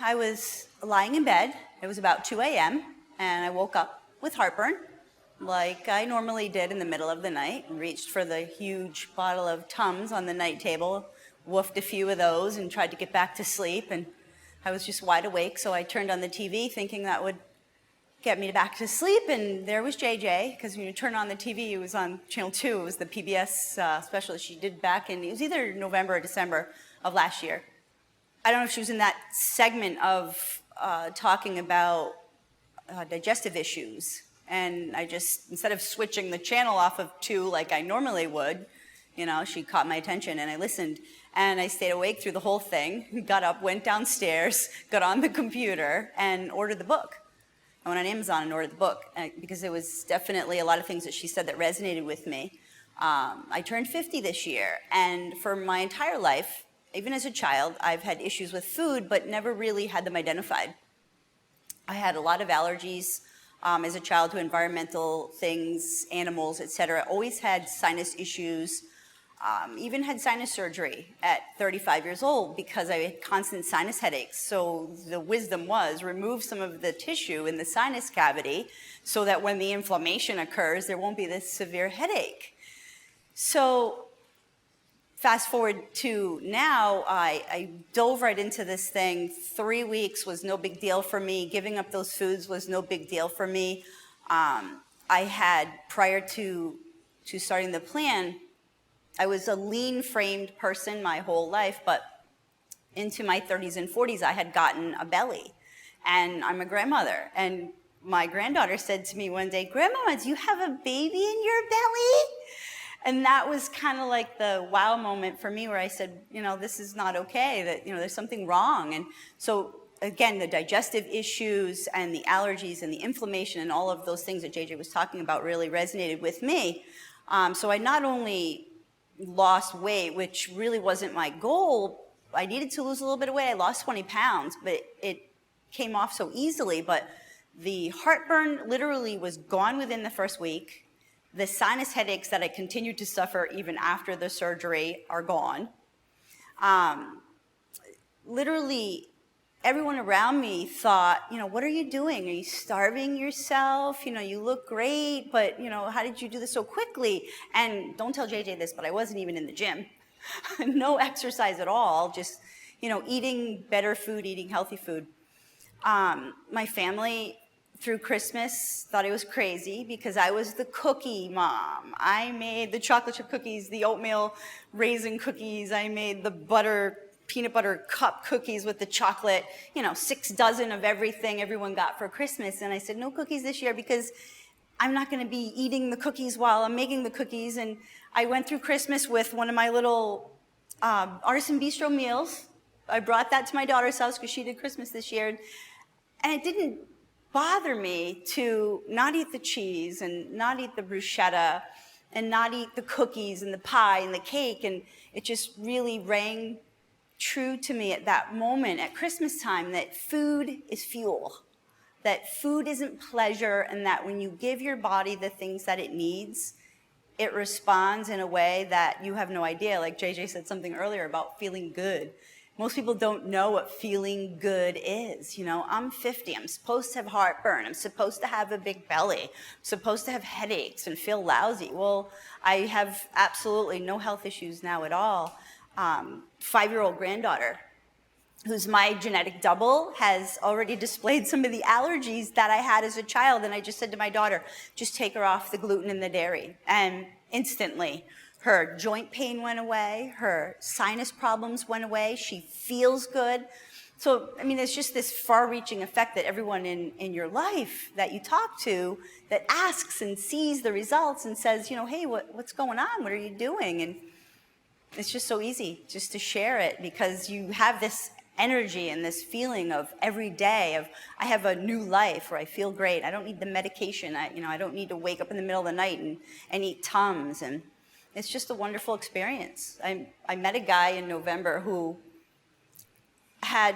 I was lying in bed. It was about 2 a.m. and I woke up with heartburn, like I normally did in the middle of the night, and reached for the huge bottle of Tums on the night table, woofed a few of those and tried to get back to sleep, and I was just wide awake, so I turned on the TV thinking that would get me back to sleep, and there was JJ, because when you turn on the TV, it was on Channel 2, it was the PBS special that she did back in, it was either November or December of last year. I don't know if she was in that segment of talking about digestive issues, and I just, instead of switching the channel off of 2 like I normally would, you know, she caught my attention and I listened, and I stayed awake through the whole thing, got up, went downstairs, got on the computer, and ordered the book. I went on Amazon and ordered the book because there was definitely a lot of things that she said that resonated with me. I turned 50 this year, and for my entire life, even as a child, I've had issues with food, but never really had them identified. I had a lot of allergies as a child to environmental things, animals, etc. Always had sinus issues, even had sinus surgery at 35 years old because I had constant sinus headaches. So the wisdom was remove some of the tissue in the sinus cavity so that when the inflammation occurs, there won't be this severe headache. So fast forward to now, I dove right into this thing. 3 weeks was no big deal for me. Giving up those foods was no big deal for me. I had, prior to starting the plan, I was a lean-framed person my whole life, but into my 30s and 40s, I had gotten a belly. And I'm a grandmother. And my granddaughter said to me one day, "Grandmama, do you have a baby in your belly?" And that was kind of like the wow moment for me where I said, you know, this is not okay, that, you know, there's something wrong. And so, again, the digestive issues and the allergies and the inflammation and all of those things that JJ was talking about really resonated with me. So I not only lost weight, which really wasn't my goal. I needed to lose a little bit of weight. I lost 20 pounds, but it came off so easily. But the heartburn literally was gone within the first week. The sinus headaches that I continued to suffer even after the surgery are gone. Literally, everyone around me thought, you know, what are you doing? Are you starving yourself? You know, you look great, but, you know, how did you do this so quickly? And don't tell JJ this, but I wasn't even in the gym. No exercise at all, just, you know, eating better food, eating healthy food. My family, through Christmas, thought I was crazy because I was the cookie mom. I made the chocolate chip cookies, the oatmeal raisin cookies, I made the peanut butter cup cookies with the chocolate, you know, 6 dozen of everything everyone got for Christmas. And I said, no cookies this year because I'm not going to be eating the cookies while I'm making the cookies. And I went through Christmas with one of my little artisan bistro meals. I brought that to my daughter's house because she did Christmas this year. And it didn't bother me to not eat the cheese and not eat the bruschetta and not eat the cookies and the pie and the cake. And it just really rang true to me at that moment at Christmas time that food is fuel, that food isn't pleasure, and that when you give your body the things that it needs, it responds in a way that you have no idea. Like JJ said something earlier about feeling good. Most people don't know what feeling good is. You know, I'm 50, I'm supposed to have heartburn, I'm supposed to have a big belly, I'm supposed to have headaches and feel lousy. Well, I have absolutely no health issues now at all. 5-year-old granddaughter, who's my genetic double, has already displayed some of the allergies that I had as a child. And I just said to my daughter, just take her off the gluten and the dairy. And instantly, her joint pain went away, her sinus problems went away, she feels good. So, I mean, there's just this far-reaching effect that everyone in your life that you talk to that asks and sees the results and says, you know, hey, what's going on? What are you doing? And it's just so easy just to share it because you have this energy and this feeling of every day of I have a new life where I feel great. I don't need the medication. I don't need to wake up in the middle of the night and eat Tums. And it's just a wonderful experience. I met a guy in November who had,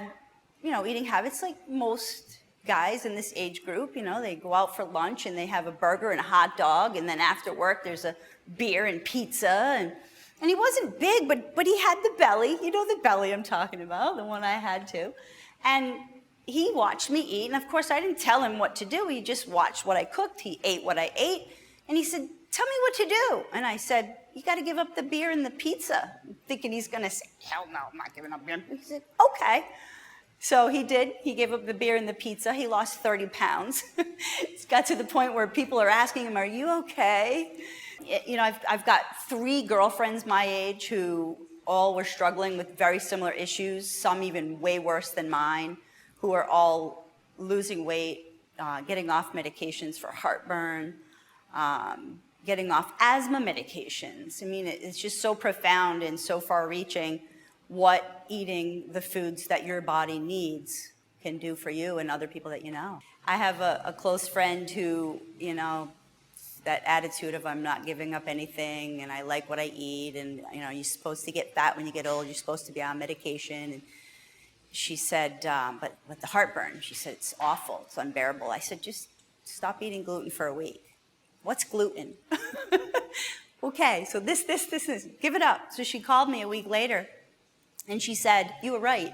you know, eating habits like most guys in this age group. You know, they go out for lunch and they have a burger and a hot dog, and then after work there's a beer and pizza. And he wasn't big, but he had the belly. You know the belly I'm talking about, the one I had too. And he watched me eat, and of course I didn't tell him what to do. He just watched what I cooked. He ate what I ate, and he said, tell me what to do. And I said, you got to give up the beer and the pizza. Thinking he's going to say, hell no, I'm not giving up beer. He said, okay. So he did. He gave up the beer and the pizza. He lost 30 pounds. It's got to the point where people are asking him, are you okay? You know, I've got 3 girlfriends my age who all were struggling with very similar issues, some even way worse than mine, who are all losing weight, getting off medications for heartburn, getting off asthma medications. I mean, it's just so profound and so far-reaching what eating the foods that your body needs can do for you and other people that you know. I have a close friend who, you know, that attitude of I'm not giving up anything and I like what I eat, and you know, you're supposed to get fat when you get old, you're supposed to be on medication. And she said, but the heartburn, she said, it's awful, it's unbearable. I said, just stop eating gluten for a week. What's gluten? Okay, so this is, give it up. So she called me a week later and she said, you were right,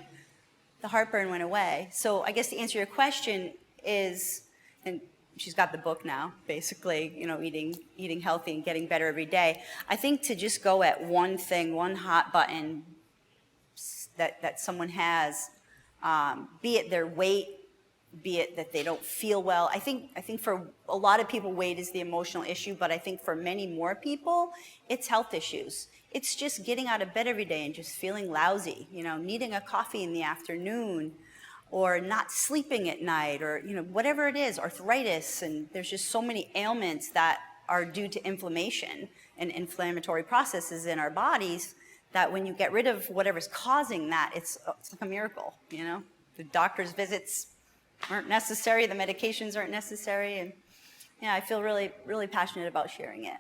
the heartburn went away. So I guess to answer your question is, and she's got the book now, basically, you know, eating healthy and getting better every day. I think to just go at one thing, one hot button that someone has, be it their weight, be it that they don't feel well. I think for a lot of people, weight is the emotional issue, but I think for many more people, it's health issues. It's just getting out of bed every day and just feeling lousy, you know, needing a coffee in the afternoon, or not sleeping at night, or you know, whatever it is, arthritis, and there's just so many ailments that are due to inflammation and inflammatory processes in our bodies that when you get rid of whatever's causing that, it's like a miracle, you know? The doctor's visits aren't necessary, the medications aren't necessary, and yeah, I feel really, really passionate about sharing it.